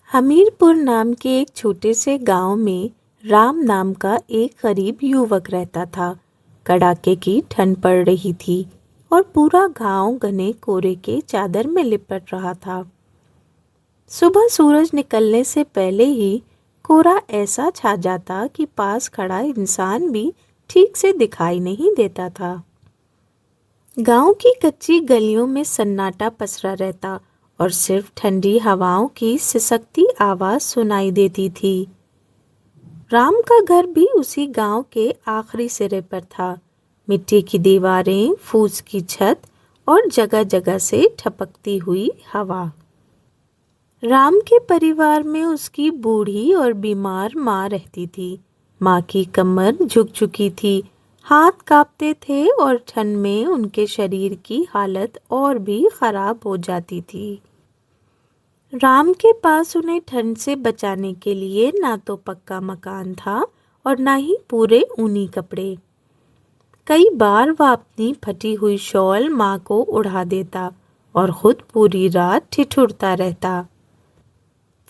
हमीरपुर नाम के एक छोटे से गांव में राम नाम का एक गरीब युवक रहता था। कड़ाके की ठंड पड़ रही थी और पूरा गांव घने कोहरे के चादर में लिपट रहा था। सुबह सूरज निकलने से पहले ही कोहरा ऐसा छा जाता कि पास खड़ा इंसान भी ठीक से दिखाई नहीं देता था। गांव की कच्ची गलियों में सन्नाटा पसरा रहता और सिर्फ ठंडी हवाओं की सिसकती आवाज सुनाई देती थी। राम का घर भी उसी गांव के आखिरी सिरे पर था। मिट्टी की दीवारें, फूस की छत और जगह जगह से ठपकती हुई हवा। राम के परिवार में उसकी बूढ़ी और बीमार माँ रहती थी। माँ की कमर झुक चुकी थी, हाथ कांपते थे और ठंड में उनके शरीर की हालत और भी खराब हो जाती थी। राम के पास उन्हें ठंड से बचाने के लिए ना तो पक्का मकान था और ना ही पूरे ऊनी कपड़े। कई बार वह अपनी फटी हुई शॉल माँ को उड़ा देता और खुद पूरी रात ठिठुरता रहता।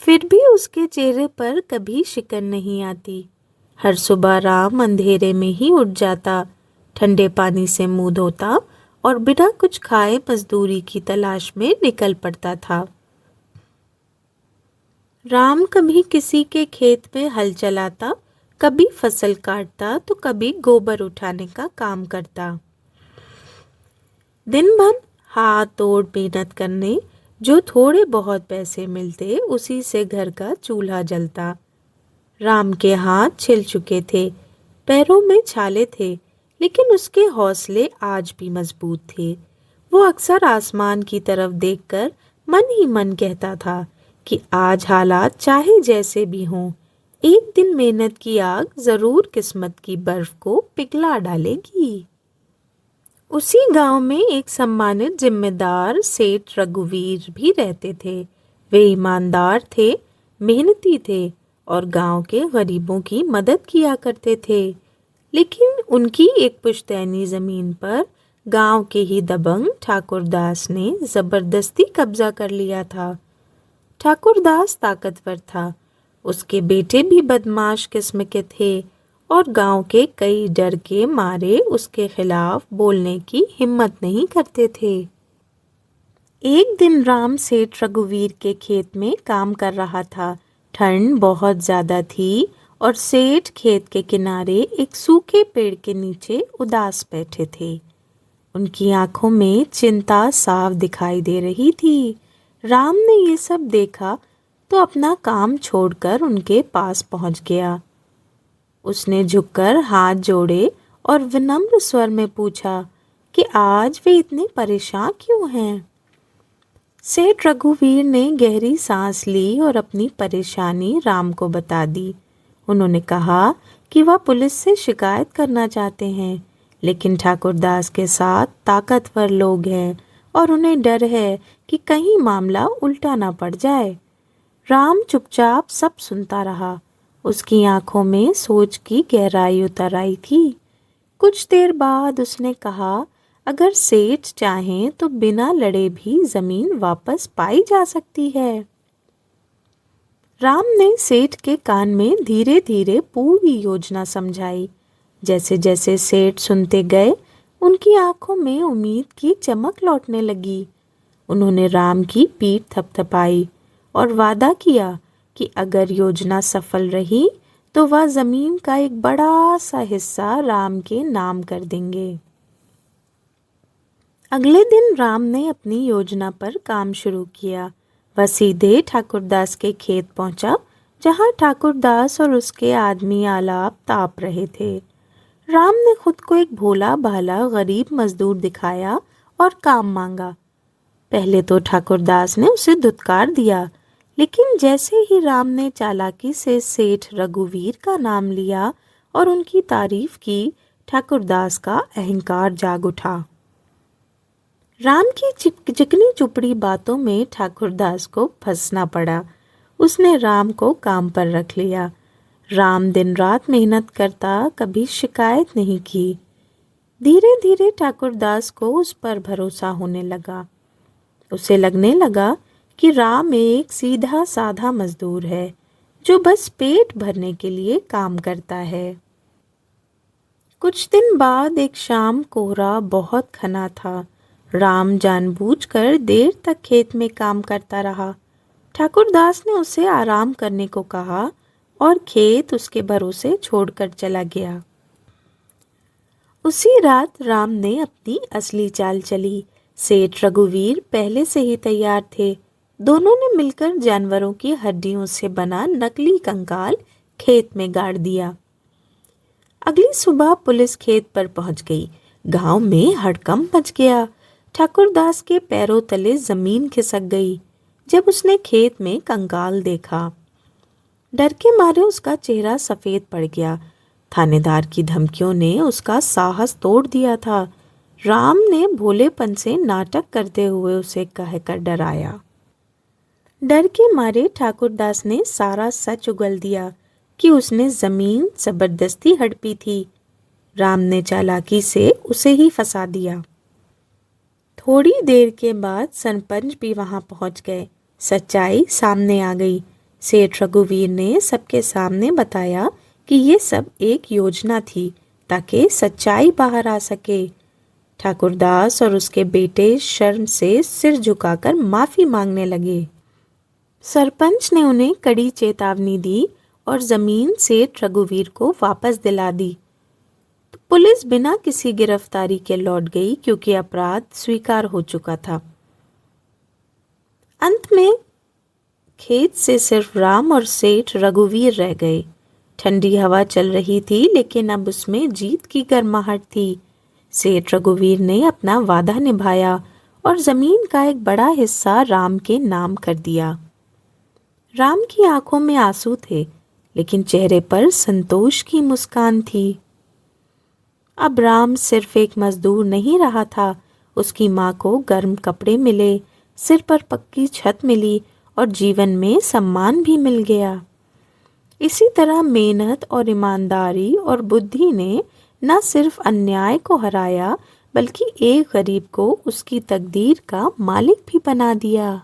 फिर भी उसके चेहरे पर कभी शिकन नहीं आती। हर सुबह राम अंधेरे में ही उठ जाता, ठंडे पानी से मुंह धोता और बिना कुछ खाए मजदूरी की तलाश में निकल पड़ता था। राम कभी किसी के खेत में हल चलाता, कभी फसल काटता तो कभी गोबर उठाने का काम करता। दिन भर हाथ तोड़ मेहनत करने, जो थोड़े बहुत पैसे मिलते उसी से घर का चूल्हा जलता। राम के हाथ छिल चुके थे, पैरों में छाले थे, लेकिन उसके हौसले आज भी मजबूत थे। वो अक्सर आसमान की तरफ देखकर मन ही मन कहता था कि आज हालात चाहे जैसे भी हों, एक दिन मेहनत की आग जरूर किस्मत की बर्फ को पिघला डालेगी। उसी गांव में एक सम्मानित जिम्मेदार सेठ रघुवीर भी रहते थे। वे ईमानदार थे, मेहनती थे और गांव के गरीबों की मदद किया करते थे। लेकिन उनकी एक पुश्तैनी जमीन पर गांव के ही दबंग ठाकुरदास ने जबरदस्ती कब्जा कर लिया था। ठाकुरदास ताकतवर था, उसके बेटे भी बदमाश किस्म के थे और गांव के कई डर के मारे उसके खिलाफ बोलने की हिम्मत नहीं करते थे। एक दिन राम सेठ रघुवीर के खेत में काम कर रहा था। ठंड बहुत ज्यादा थी और सेठ खेत के किनारे एक सूखे पेड़ के नीचे उदास बैठे थे। उनकी आंखों में चिंता साफ दिखाई दे रही थी। राम ने ये सब देखा तो अपना काम छोड़कर उनके पास पहुंच गया। उसने झुककर हाथ जोड़े और विनम्र स्वर में पूछा कि आज वे इतने परेशान क्यों हैं। सेठ रघुवीर ने गहरी सांस ली और अपनी परेशानी राम को बता दी। उन्होंने कहा कि वह पुलिस से शिकायत करना चाहते हैं, लेकिन ठाकुरदास के साथ ताकतवर लोग हैं और उन्हें डर है कि कहीं मामला उल्टा ना पड़ जाए। राम चुपचाप सब सुनता रहा। उसकी आंखों में सोच की गहराई उतर आई थी। कुछ देर बाद उसने कहा, अगर सेठ चाहें तो बिना लड़े भी जमीन वापस पाई जा सकती है। राम ने सेठ के कान में धीरे धीरे पूरी योजना समझाई। जैसे जैसे सेठ सुनते गए, उनकी आंखों में उम्मीद की चमक लौटने लगी। उन्होंने राम की पीठ थपथपाई और वादा किया कि अगर योजना सफल रही तो वह जमीन का एक बड़ा सा हिस्सा राम के नाम कर देंगे। अगले दिन राम ने अपनी योजना पर काम शुरू किया। वह सीधे ठाकुरदास के खेत पहुंचा, जहां ठाकुरदास और उसके आदमी आलाप ताप रहे थे। राम ने खुद को एक भोला भाला गरीब मजदूर दिखाया और काम मांगा। पहले तो ठाकुरदास ने उसे धुतकार दिया, लेकिन जैसे ही राम ने चालाकी से सेठ रघुवीर का नाम लिया और उनकी तारीफ की, ठाकुरदास का अहंकार जाग उठा। राम की चिकनी चुपड़ी बातों में ठाकुरदास को फंसना पड़ा। उसने राम को काम पर रख लिया। राम दिन रात मेहनत करता, कभी शिकायत नहीं की। धीरे धीरे ठाकुरदास को उस पर भरोसा होने लगा। उसे लगने लगा कि राम एक सीधा साधा मजदूर है जो बस पेट भरने के लिए काम करता है। कुछ दिन बाद एक शाम कोहरा बहुत घना था। राम जानबूझकर देर तक खेत में काम करता रहा। ठाकुरदास ने उसे आराम करने को कहा और खेत उसके भरोसे छोड़कर चला गया। उसी रात राम ने अपनी असली चाल चली। सेठ रघुवीर पहले से ही तैयार थे। दोनों ने मिलकर जानवरों की हड्डियों से बना नकली कंकाल खेत में गाड़ दिया। अगली सुबह पुलिस खेत पर पहुंच गई। गांव में हड़कंप मच गया। ठाकुरदास के पैरों तले जमीन खिसक गई जब उसने खेत में कंकाल देखा। डर के मारे उसका चेहरा सफेद पड़ गया। थानेदार की धमकियों ने उसका साहस तोड़ दिया था। राम ने भोलेपन से नाटक करते हुए उसे कहकर डराया। डर के मारे ठाकुरदास ने सारा सच उगल दिया कि उसने जमीन जबरदस्ती हड़पी थी। राम ने चालाकी से उसे ही फंसा दिया। थोड़ी देर के बाद सरपंच भी वहां पहुंच गए। सच्चाई सामने आ गई। सेठ रघुवीर ने सबके सामने बताया कि ये सब एक योजना थी ताकि सच्चाई बाहर आ सके। ठाकुरदास और उसके बेटे शर्म से सिर झुकाकर माफी मांगने लगे। सरपंच ने उन्हें कड़ी चेतावनी दी और जमीन सेठ रघुवीर को वापस दिला दी। तो पुलिस बिना किसी गिरफ्तारी के लौट गई क्योंकि अपराध स्वीकार हो चुका था। अंत में खेत से सिर्फ राम और सेठ रघुवीर रह गए। ठंडी हवा चल रही थी लेकिन अब उसमें जीत की गर्माहट थी। सेठ रघुवीर ने अपना वादा निभाया और जमीन का एक बड़ा हिस्सा राम के नाम कर दिया। राम की आंखों में आंसू थे लेकिन चेहरे पर संतोष की मुस्कान थी। अब राम सिर्फ एक मजदूर नहीं रहा था। उसकी माँ को गर्म कपड़े मिले, सिर पर पक्की छत मिली और जीवन में सम्मान भी मिल गया। इसी तरह मेहनत और ईमानदारी और बुद्धि ने न सिर्फ अन्याय को हराया बल्कि एक गरीब को उसकी तकदीर का मालिक भी बना दिया।